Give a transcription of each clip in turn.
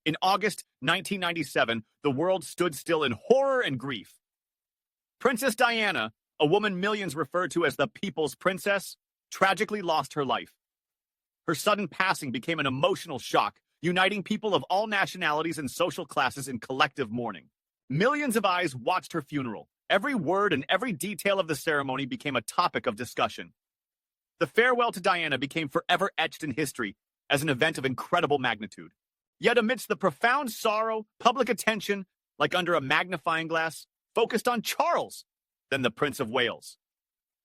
In August 1997, the world stood still in horror and grief. Princess Diana, a woman millions refer to as the People's Princess, tragically lost her life. Her sudden passing became an emotional shock, uniting people of all nationalities and social classes in collective mourning. Millions of eyes watched her funeral. Every word and every detail of the ceremony became a topic of discussion. The farewell to Diana became forever etched in history as an event of incredible magnitude. Yet amidst the profound sorrow, public attention, like under a magnifying glass, focused on Charles, then the Prince of Wales.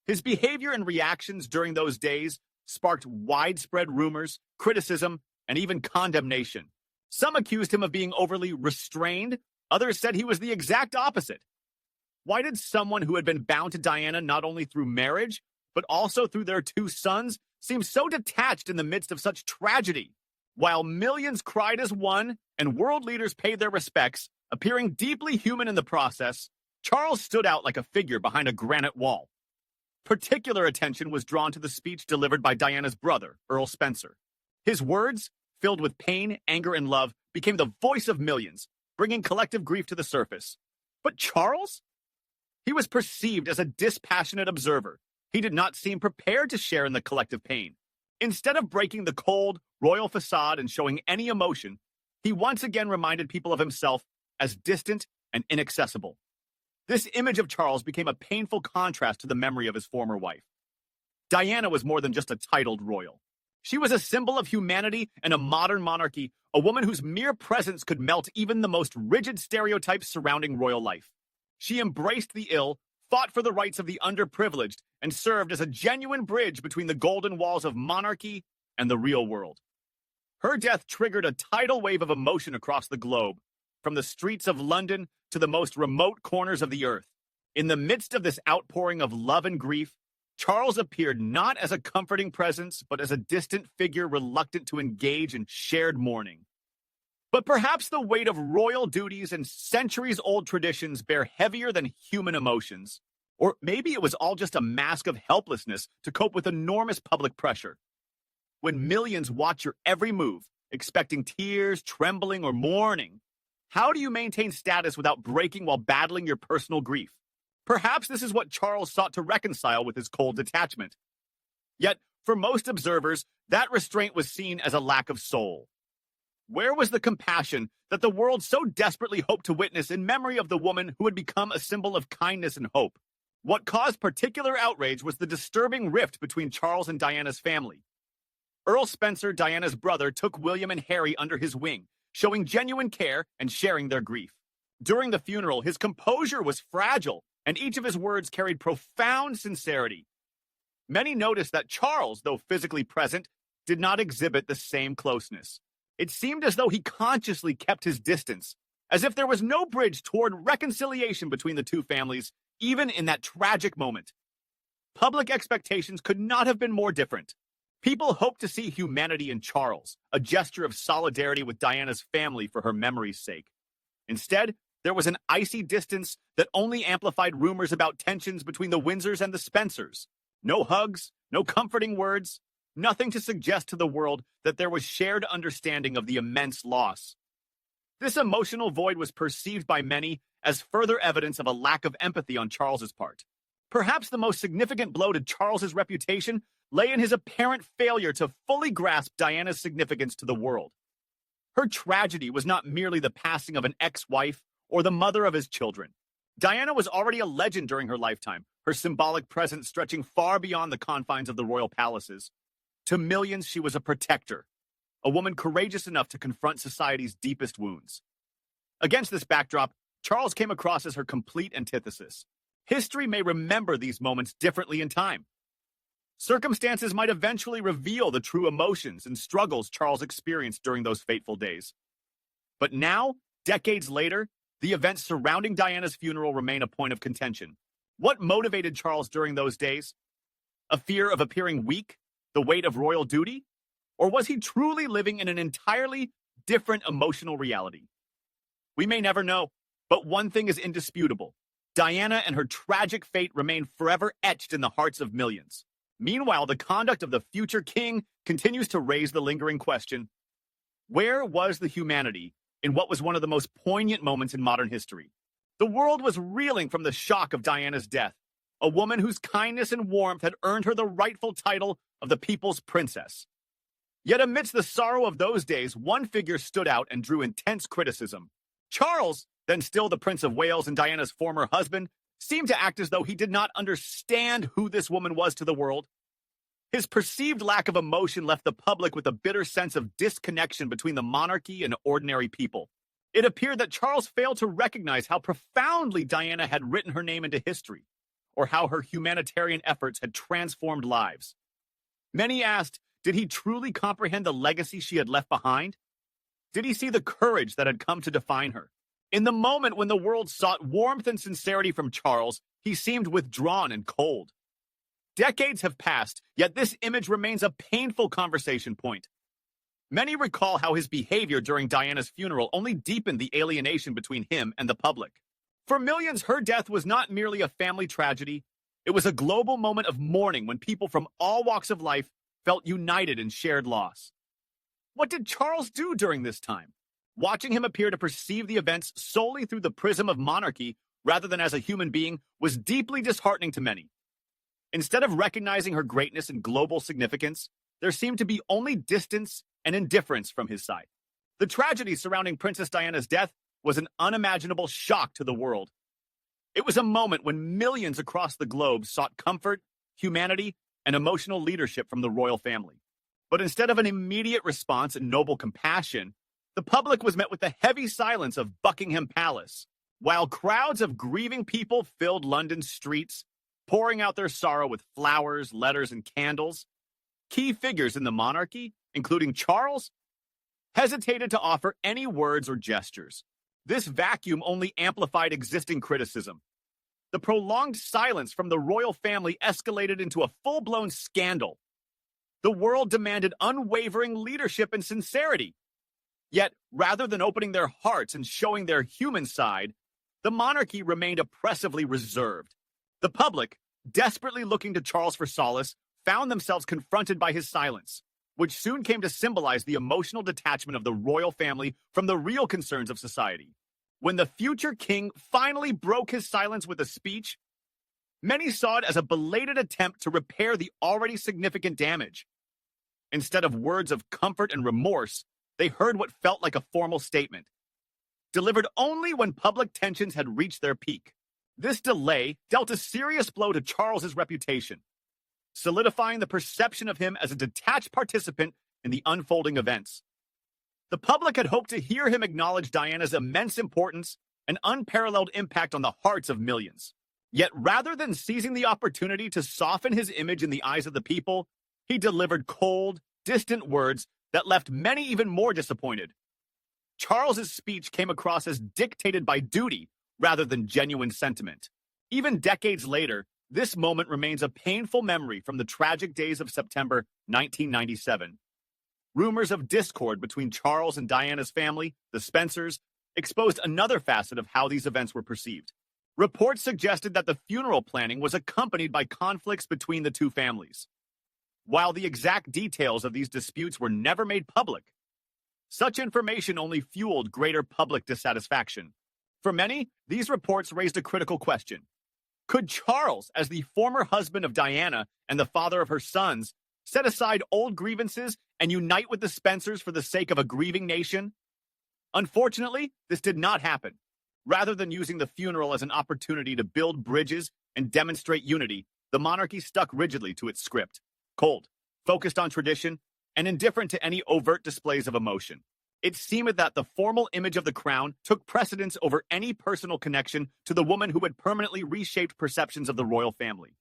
His behavior and reactions during those days sparked widespread rumors, criticism, and even condemnation. Some accused him of being overly restrained. Others said he was the exact opposite. Why did someone who had been bound to Diana not only through marriage, but also through their two sons, seem so detached in the midst of such tragedy? While millions cried as one and world leaders paid their respects, appearing deeply human in the process, Charles stood out like a figure behind a granite wall. Particular attention was drawn to the speech delivered by Diana's brother, Earl Spencer. His words, filled with pain, anger, and love, became the voice of millions, bringing collective grief to the surface. But Charles? He was perceived as a dispassionate observer. He did not seem prepared to share in the collective pain. Instead of breaking the cold, royal facade and showing any emotion, he once again reminded people of himself as distant and inaccessible. This image of Charles became a painful contrast to the memory of his former wife. Diana was more than just a titled royal. She was a symbol of humanity and a modern monarchy, a woman whose mere presence could melt even the most rigid stereotypes surrounding royal life. She embraced the ill, fought for the rights of the underprivileged, and served as a genuine bridge between the golden walls of monarchy and the real world. Her death triggered a tidal wave of emotion across the globe, from the streets of London to the most remote corners of the earth. In the midst of this outpouring of love and grief, Charles appeared not as a comforting presence, but as a distant figure reluctant to engage in shared mourning. But perhaps the weight of royal duties and centuries-old traditions bear heavier than human emotions. Or maybe it was all just a mask of helplessness to cope with enormous public pressure. When millions watch your every move, expecting tears, trembling, or mourning, how do you maintain status without breaking while battling your personal grief? Perhaps this is what Charles sought to reconcile with his cold detachment. Yet, for most observers, that restraint was seen as a lack of soul. Where was the compassion that the world so desperately hoped to witness in memory of the woman who had become a symbol of kindness and hope? What caused particular outrage was the disturbing rift between Charles and Diana's family. Earl Spencer, Diana's brother, took William and Harry under his wing, showing genuine care and sharing their grief. During the funeral, his composure was fragile, and each of his words carried profound sincerity. Many noticed that Charles, though physically present, did not exhibit the same closeness. It seemed as though he consciously kept his distance, as if there was no bridge toward reconciliation between the two families, even in that tragic moment. Public expectations could not have been more different. People hoped to see humanity in Charles, a gesture of solidarity with Diana's family for her memory's sake. Instead, there was an icy distance that only amplified rumors about tensions between the Windsors and the Spencers. No hugs, no comforting words, nothing to suggest to the world that there was shared understanding of the immense loss. This emotional void was perceived by many as further evidence of a lack of empathy on Charles's part. Perhaps the most significant blow to Charles's reputation lay in his apparent failure to fully grasp Diana's significance to the world. Her tragedy was not merely the passing of an ex-wife or the mother of his children. Diana was already a legend during her lifetime, her symbolic presence stretching far beyond the confines of the royal palaces. To millions, she was a protector, a woman courageous enough to confront society's deepest wounds. Against this backdrop, Charles came across as her complete antithesis. History may remember these moments differently in time. Circumstances might eventually reveal the true emotions and struggles Charles experienced during those fateful days. But now, decades later, the events surrounding Diana's funeral remain a point of contention. What motivated Charles during those days? A fear of appearing weak? The weight of royal duty? Or was he truly living in an entirely different emotional reality? We may never know, but one thing is indisputable. Diana and her tragic fate remain forever etched in the hearts of millions. Meanwhile, the conduct of the future king continues to raise the lingering question: where was the humanity in what was one of the most poignant moments in modern history. The world was reeling from the shock of Diana's death, a woman whose kindness and warmth had earned her the rightful title of the people's princess. Yet amidst the sorrow of those days, one figure stood out and drew intense criticism. Charles, then still the Prince of Wales and Diana's former husband, seemed to act as though he did not understand who this woman was to the world. His perceived lack of emotion left the public with a bitter sense of disconnection between the monarchy and ordinary people. It appeared that Charles failed to recognize how profoundly Diana had written her name into history, or how her humanitarian efforts had transformed lives. Many asked, did he truly comprehend the legacy she had left behind? Did he see the courage that had come to define her? In the moment when the world sought warmth and sincerity from Charles, he seemed withdrawn and cold. Decades have passed, yet this image remains a painful conversation point. Many recall how his behavior during Diana's funeral only deepened the alienation between him and the public. For millions, her death was not merely a family tragedy. It was a global moment of mourning when people from all walks of life felt united in shared loss. What did Charles do during this time? Watching him appear to perceive the events solely through the prism of monarchy rather than as a human being was deeply disheartening to many. Instead of recognizing her greatness and global significance, there seemed to be only distance and indifference from his side. The tragedy surrounding Princess Diana's death was an unimaginable shock to the world. It was a moment when millions across the globe sought comfort, humanity, and emotional leadership from the royal family. But instead of an immediate response and noble compassion, the public was met with the heavy silence of Buckingham Palace, while crowds of grieving people filled London's streets, pouring out their sorrow with flowers, letters, and candles. Key figures in the monarchy, including Charles, hesitated to offer any words or gestures. This vacuum only amplified existing criticism. The prolonged silence from the royal family escalated into a full-blown scandal. The world demanded unwavering leadership and sincerity. Yet, rather than opening their hearts and showing their human side, the monarchy remained oppressively reserved. The public, desperately looking to Charles for solace, found themselves confronted by his silence, which soon came to symbolize the emotional detachment of the royal family from the real concerns of society. When the future king finally broke his silence with a speech, many saw it as a belated attempt to repair the already significant damage. Instead of words of comfort and remorse, they heard what felt like a formal statement, delivered only when public tensions had reached their peak. This delay dealt a serious blow to Charles's reputation, solidifying the perception of him as a detached participant in the unfolding events. The public had hoped to hear him acknowledge Diana's immense importance and unparalleled impact on the hearts of millions. Yet rather than seizing the opportunity to soften his image in the eyes of the people, he delivered cold, distant words that left many even more disappointed. Charles's speech came across as dictated by duty rather than genuine sentiment. Even decades later, this moment remains a painful memory from the tragic days of September 1997. Rumors of discord between Charles and Diana's family, the Spencers, exposed another facet of how these events were perceived. Reports suggested that the funeral planning was accompanied by conflicts between the two families. While the exact details of these disputes were never made public, such information only fueled greater public dissatisfaction. For many, these reports raised a critical question. Could Charles, as the former husband of Diana and the father of her sons, set aside old grievances and unite with the Spencers for the sake of a grieving nation? Unfortunately, this did not happen. Rather than using the funeral as an opportunity to build bridges and demonstrate unity, the monarchy stuck rigidly to its script, cold, focused on tradition, and indifferent to any overt displays of emotion. It seemed that the formal image of the crown took precedence over any personal connection to the woman who had permanently reshaped perceptions of the royal family.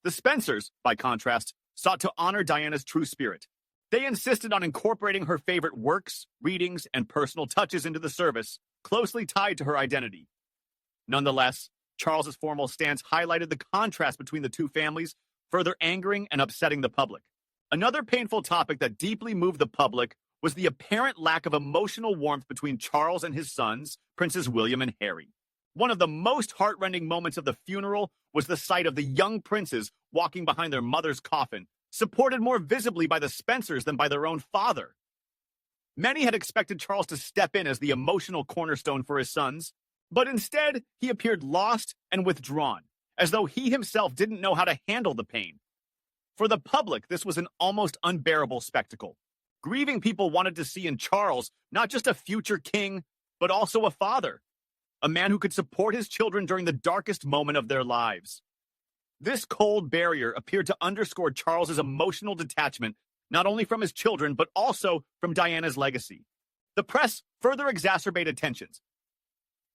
The Spencers, by contrast, sought to honor Diana's true spirit. They insisted on incorporating her favorite works, readings, and personal touches into the service, closely tied to her identity. Nonetheless, Charles's formal stance highlighted the contrast between the two families, further angering and upsetting the public. Another painful topic that deeply moved the public was the apparent lack of emotional warmth between Charles and his sons, Princes William and Harry. One of the most heartrending moments of the funeral was the sight of the young princes walking behind their mother's coffin, supported more visibly by the Spencers than by their own father. Many had expected Charles to step in as the emotional cornerstone for his sons, but instead he appeared lost and withdrawn, as though he himself didn't know how to handle the pain. For the public, this was an almost unbearable spectacle. Grieving people wanted to see in Charles not just a future king, but also a father, a man who could support his children during the darkest moment of their lives. This cold barrier appeared to underscore Charles's emotional detachment not only from his children, but also from Diana's legacy. The press further exacerbated tensions,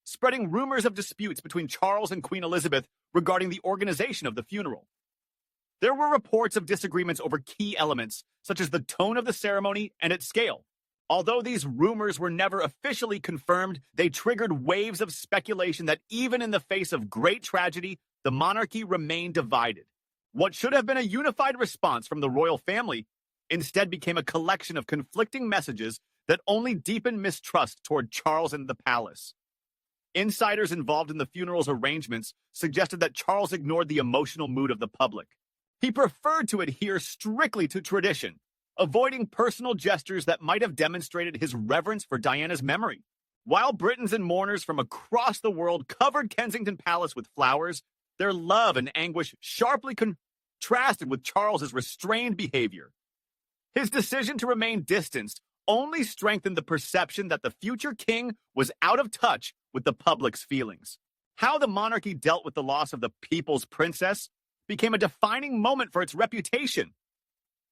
spreading rumors of disputes between Charles and Queen Elizabeth regarding the organization of the funeral. There were reports of disagreements over key elements, such as the tone of the ceremony and its scale. Although these rumors were never officially confirmed, they triggered waves of speculation that even in the face of great tragedy, the monarchy remained divided. What should have been a unified response from the royal family instead became a collection of conflicting messages that only deepened mistrust toward Charles and the palace. Insiders involved in the funeral's arrangements suggested that Charles ignored the emotional mood of the public. He preferred to adhere strictly to tradition, avoiding personal gestures that might have demonstrated his reverence for Diana's memory. While Britons and mourners from across the world covered Kensington Palace with flowers, their love and anguish sharply contrasted with Charles's restrained behavior. His decision to remain distanced only strengthened the perception that the future king was out of touch with the public's feelings. How the monarchy dealt with the loss of the people's princess became a defining moment for its reputation.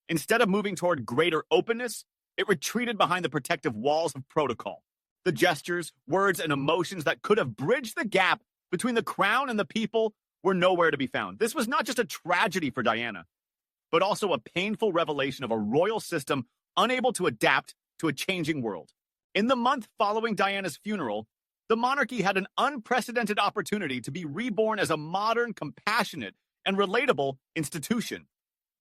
Instead of moving toward greater openness, it retreated behind the protective walls of protocol. The gestures, words, and emotions that could have bridged the gap between the crown and the people were nowhere to be found. This was not just a tragedy for Diana, but also a painful revelation of a royal system unable to adapt to a changing world. In the month following Diana's funeral, the monarchy had an unprecedented opportunity to be reborn as a modern, compassionate, and relatable institution.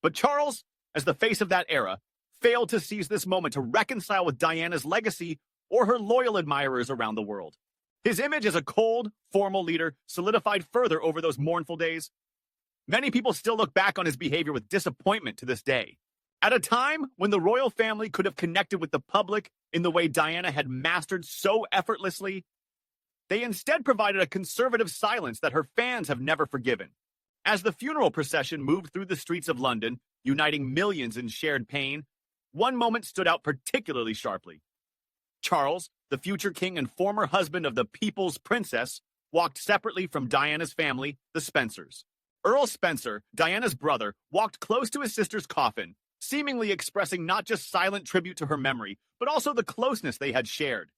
But Charles, as the face of that era, failed to seize this moment to reconcile with Diana's legacy or her loyal admirers around the world. His image as a cold, formal leader solidified further over those mournful days. Many people still look back on his behavior with disappointment to this day. At a time when the royal family could have connected with the public in the way Diana had mastered so effortlessly, they instead provided a conservative silence that her fans have never forgiven. As the funeral procession moved through the streets of London, uniting millions in shared pain, one moment stood out particularly sharply. Charles, the future king and former husband of the people's princess, walked separately from Diana's family, the Spencers. Earl Spencer, Diana's brother, walked close to his sister's coffin, seemingly expressing not just silent tribute to her memory, but also the closeness they had shared.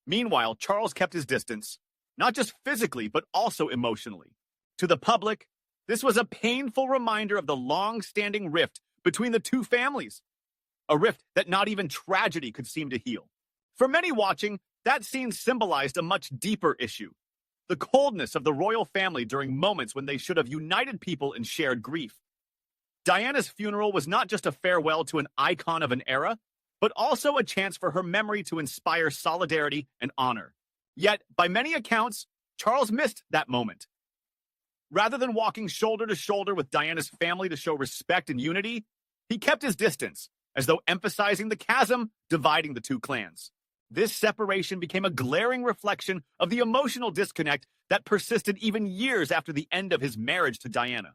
Meanwhile, Charles kept his distance, not just physically, but also emotionally. To the public, this was a painful reminder of the long-standing rift between the two families, a rift that not even tragedy could seem to heal. For many watching, that scene symbolized a much deeper issue: the coldness of the royal family during moments when they should have united people in shared grief. Diana's funeral was not just a farewell to an icon of an era, but also a chance for her memory to inspire solidarity and honor. Yet, by many accounts, Charles missed that moment. Rather than walking shoulder to shoulder with Diana's family to show respect and unity, he kept his distance, as though emphasizing the chasm dividing the two clans. This separation became a glaring reflection of the emotional disconnect that persisted even years after the end of his marriage to Diana.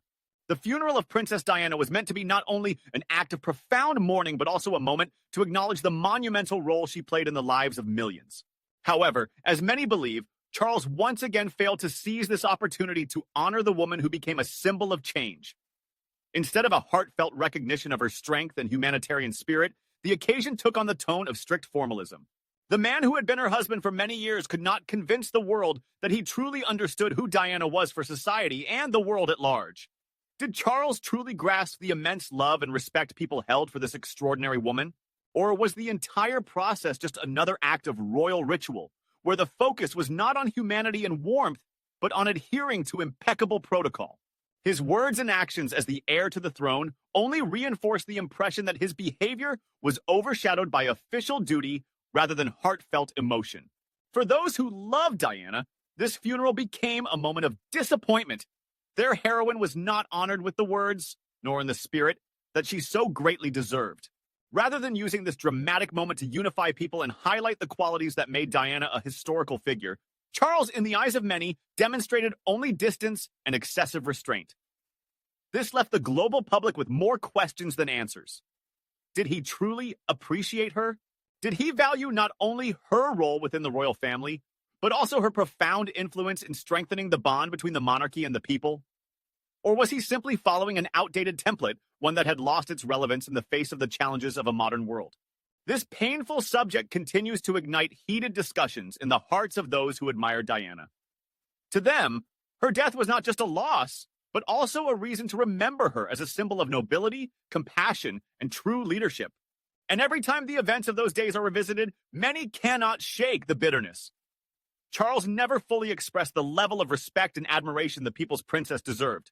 The funeral of Princess Diana was meant to be not only an act of profound mourning, but also a moment to acknowledge the monumental role she played in the lives of millions. However, as many believe, Charles once again failed to seize this opportunity to honor the woman who became a symbol of change. Instead of a heartfelt recognition of her strength and humanitarian spirit, the occasion took on the tone of strict formalism. The man who had been her husband for many years could not convince the world that he truly understood who Diana was for society and the world at large. Did Charles truly grasp the immense love and respect people held for this extraordinary woman? Or was the entire process just another act of royal ritual, where the focus was not on humanity and warmth, but on adhering to impeccable protocol? His words and actions as the heir to the throne only reinforced the impression that his behavior was overshadowed by official duty rather than heartfelt emotion. For those who loved Diana, this funeral became a moment of disappointment. Their heroine was not honored with the words, nor in the spirit, that she so greatly deserved. Rather than using this dramatic moment to unify people and highlight the qualities that made Diana a historical figure, Charles, in the eyes of many, demonstrated only distance and excessive restraint. This left the global public with more questions than answers. Did he truly appreciate her? Did he value not only her role within the royal family, but also her profound influence in strengthening the bond between the monarchy and the people? Or was he simply following an outdated template, one that had lost its relevance in the face of the challenges of a modern world? This painful subject continues to ignite heated discussions in the hearts of those who admire Diana. To them, her death was not just a loss, but also a reason to remember her as a symbol of nobility, compassion, and true leadership. And every time the events of those days are revisited, many cannot shake the bitterness. Charles never fully expressed the level of respect and admiration the people's princess deserved.